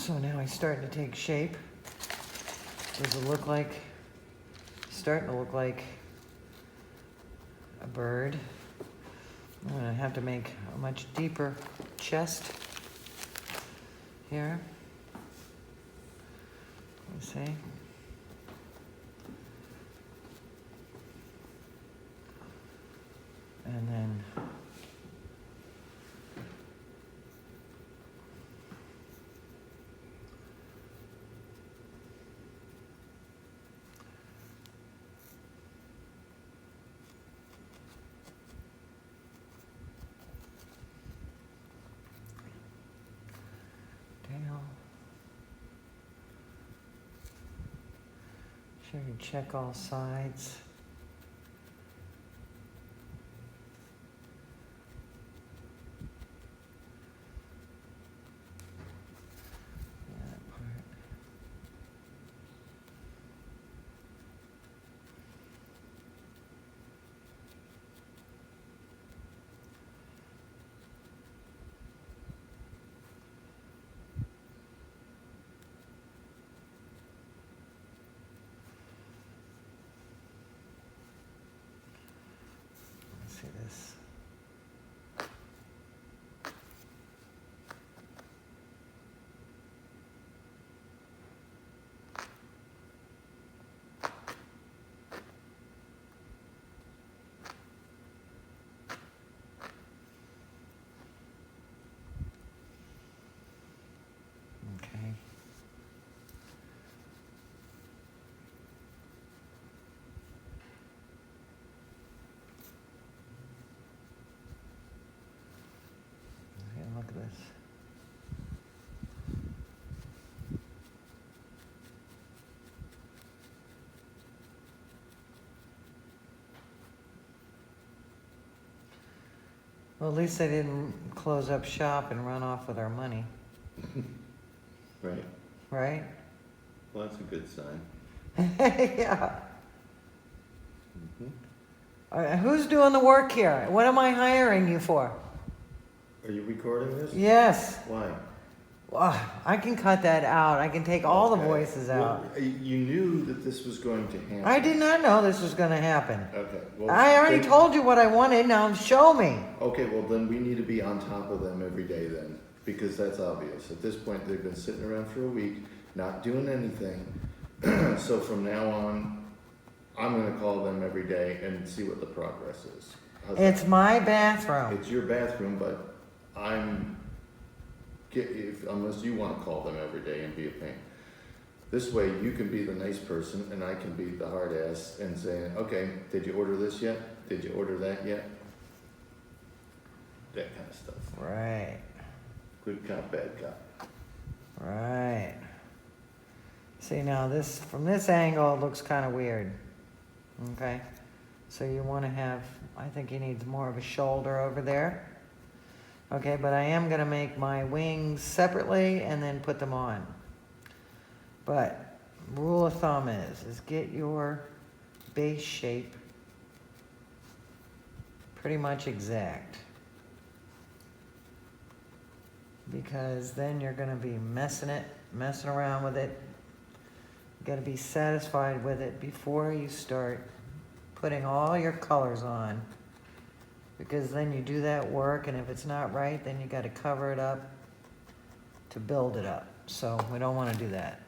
So now he's starting to take shape. Does it look like, starting to look like a bird. I'm gonna have to make a much deeper chest here. Let's see. And then tail. Sure you check all sides. See this. Okay. Look at this. Well, at least they didn't close up shop and run off with our money. Right. Right? Well, that's a good sign. Yeah. Who's doing the work here? What am I hiring you for? Are you recording this? Yes. Why? Well, I can cut that out. I can take all the Okay. voices out. Well, you knew that this was going to happen. I did not know this was going to happen. Okay. Well, I already told you what I wanted. Now show me. Okay, well then we need to be on top of them every day then, because that's obvious. At this point, they've been sitting around for a week, not doing anything. So from now on, I'm gonna call them every day and see what the progress is. How's It's that? my bathroom. It's your bathroom, but unless you wanna call them every day and be a pain. This way you can be the nice person and I can be the hard ass and saying, okay, did you order this yet? Did you order that yet? That kind of stuff. Right. Good cop, bad cop. Right. See now this, from this angle, it looks kind of weird. Okay. So you want to have, I think he needs more of a shoulder over there. Okay, but I am going to make my wings separately and then put them on. But rule of thumb is get your base shape pretty much exact. Because then you're going to be messing around with it. You got to be satisfied with it before you start putting all your colors on. Because then you do that work, and if it's not right, then you got to cover it up to build it up. So we don't want to do that.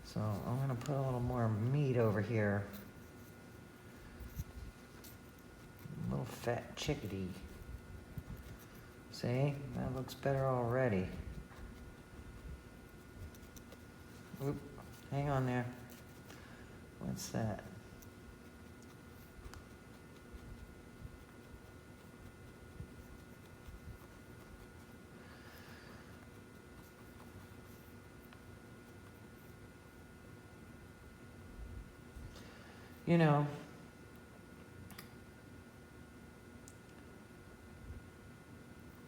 So I'm going to put a little more meat over here. A little fat chickadee. See, that looks better already. Oop, hang on there. What's that? You know,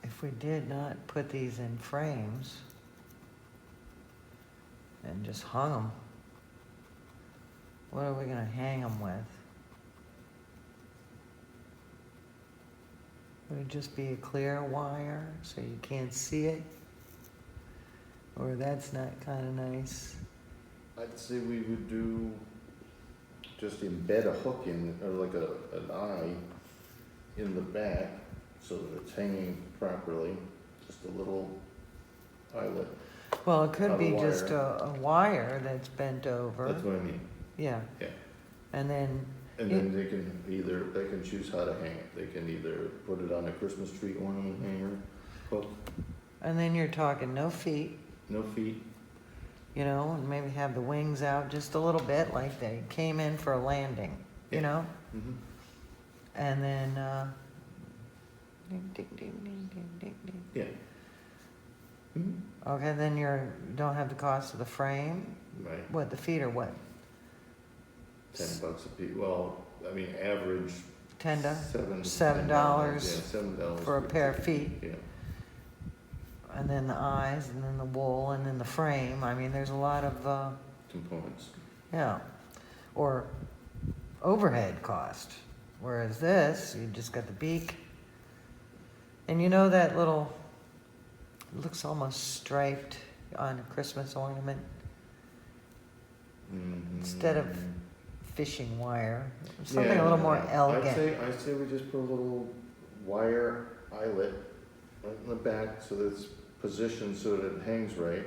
if we did not put these in frames and just hung them, what are we going to hang them with? Would it just be a clear wire so you can't see it? Or that's not kinda nice. I'd say we would do, just embed a hook in, or like an eye in the back so that it's hanging properly, just a little eyelet. Well, it could Out of be just wire. a wire that's bent over. That's what I mean. Yeah. Yeah. And then, And then they can choose how to hang it. They can either put it on a Christmas tree ornament hanger, hook, and then you're talking no feet, no feet. you know, and maybe have the wings out just a little bit like they came in for a landing, you Yeah. know? Mm-hmm. And then, ding, ding, ding, ding, ding, ding, ding. Yeah. Mm-hmm. Okay, then you don't have the cost of the frame. Right. What, the feet are what? $10 a piece. Well, I mean, average $10? $7. $7 Yeah, $7 for a pair of feet. Yeah. And then the eyes, and then the wool, and then the frame. I mean, there's a lot of, Components. yeah, or overhead cost. Whereas this, you just got the beak. And you know that little, it looks almost striped on a Christmas ornament? Mm-hmm. Instead of fishing wire, something a little more elegant. I'd say we just put a little wire eyelet right in the back so that it's positioned so that it hangs right,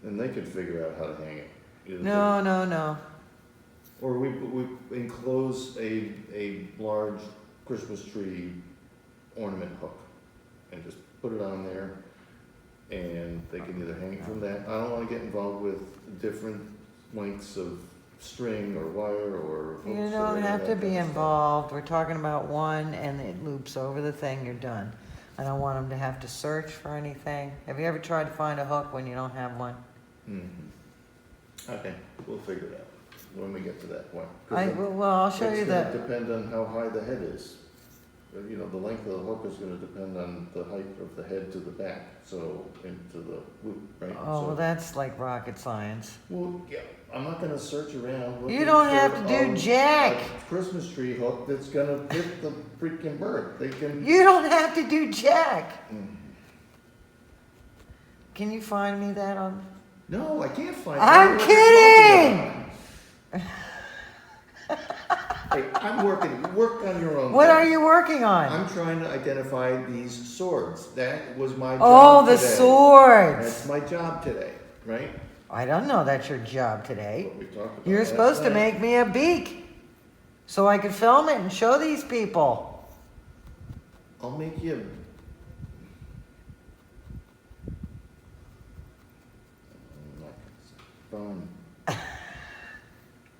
and they can figure out how to hang it. Either No, no, no. Or we enclose a large Christmas tree ornament hook and just put it on there, and they can either hang it from that. I don't want to get involved with different lengths of string or wire or hooks. You or don't any of have that to kind be of stuff. involved. We're talking about one and it loops over the thing, you're done. I don't want them to have to search for anything. Have you ever tried to find a hook when you don't have one? Mm-hmm. Okay, we'll figure it out when we get to that point. 'Cause then Well, I'll show you it's gonna that. depend on how high the head is. You know, the length of the hook is gonna depend on the height of the head to the back, so into the loop, right? Oh, So- well, that's like rocket science. Well, yeah, I'm not gonna search around looking You don't for have to do a jack. Christmas tree hook that's gonna fit the freaking bird. They can. You don't have to do jack. Mm. Can you find me that on? No, I can't find. I'm what you're kidding! talking about. Hey, I'm working. Work on your own. What thing. are you working on? I'm trying to identify these swords. That was my job Oh, the today. swords. That's my job today, right? I don't know that's your job today. What we talked about You're last supposed to night. make me a beak so I could film it and show these people. I'll make you. Fun.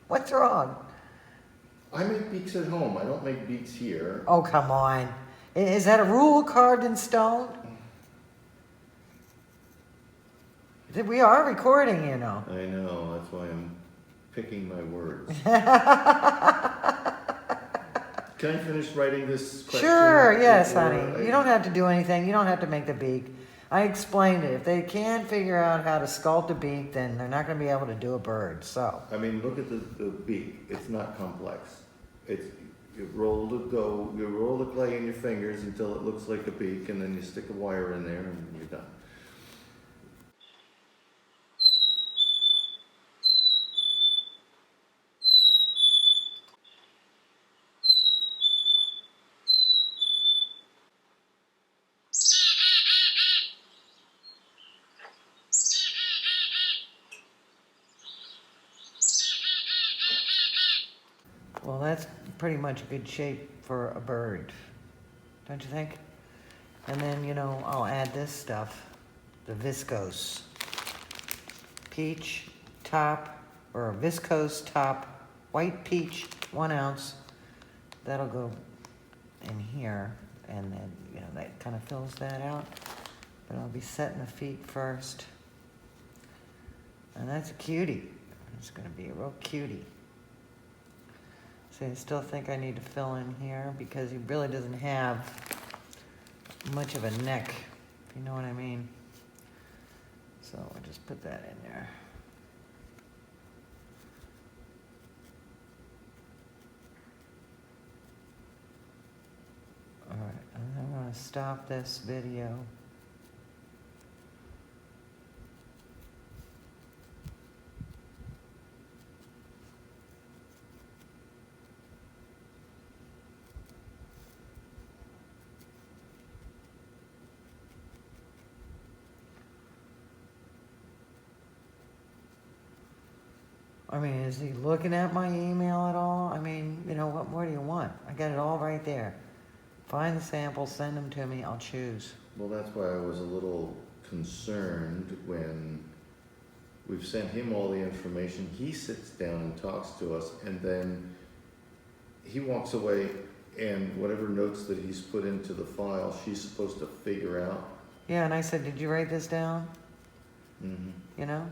What's wrong? I make beaks at home. I don't make beaks here. Oh, come on. Is that a rule carved in stone? We are recording, you know. I know. That's why I'm picking my words. Can I finish writing this question? Sure, yes, before honey. I- You don't have to do anything. You don't have to make the beak. I explained it. If they can't figure out how to sculpt a beak, then they're not going to be able to do a bird. So, I mean, look at the beak. It's not complex. It's you roll the dough, you roll the clay in your fingers until it looks like a beak, and then you stick a wire in there, and you're done. well, that's pretty much a good shape for a bird. Don't you think? And then, you know, I'll add this stuff. The viscose. Peach top, or viscose top, white peach, 1 ounce. That'll go in here, and then, you know, that kind of fills that out. But I'll be setting the feet first. And that's a cutie. It's gonna be a real cutie. So I still think I need to fill in here because he really doesn't have much of a neck, if you know what I mean. So I'll just put that in there. All right, and I'm gonna stop this video. I mean, is he looking at my email at all? I mean, you know, what more do you want? I got it all right there. Find the samples, send them to me, I'll choose. Well, that's why I was a little concerned when we've sent him all the information. He sits down and talks to us, and then he walks away, and whatever notes that he's put into the file, she's supposed to figure out. Yeah, and I said, did you write this down? Mm-hmm. You know?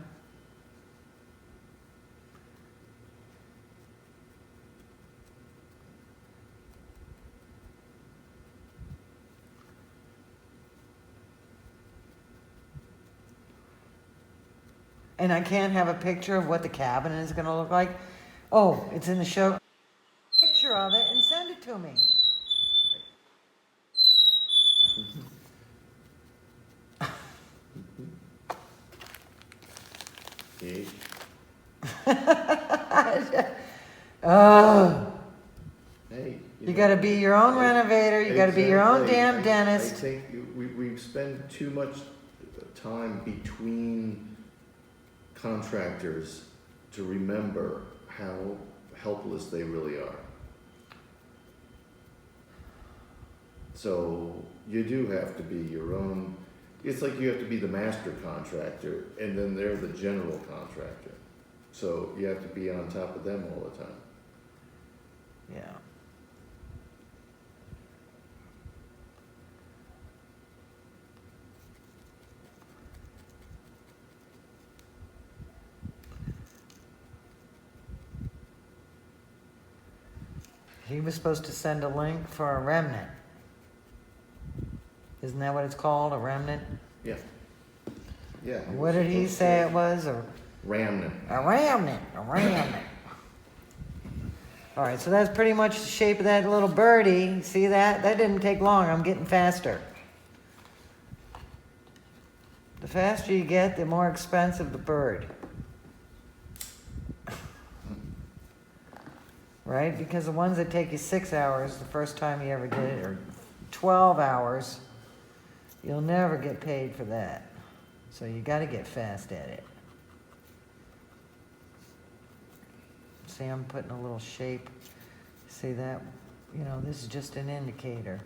And I can't have a picture of what the cabin is gonna look like. Oh, it's in the show. Picture of it and send it to me. See? Oh, Hey. you gotta be your own renovator, you gotta be your own Exactly. damn I dentist. think we spend too much time between contractors to remember how helpless they really are. So you do have to be your own, it's like you have to be the master contractor and then they're the general contractor. So you have to be on top of them all the time. Yeah. He was supposed to send a link for a remnant. Isn't that what it's called, a remnant? Yeah. Yeah. What did he say it was? A Remnant. remnant, a remnant. All right, so that's pretty much the shape of that little birdie. See that? That didn't take long. I'm getting faster. The faster you get, the more expensive the bird. Right? Because the ones that take you 6 hours the first time you ever did it, or 12 hours, you'll never get paid for that. So you got to get fast at it. See, I'm putting a little shape. See that? You know, this is just an indicator.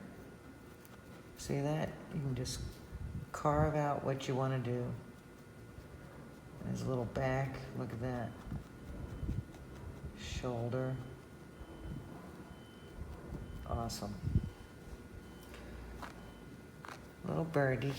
See that? You can just carve out what you want to do. There's a little back. Look at that. Shoulder. Awesome. Little birdie.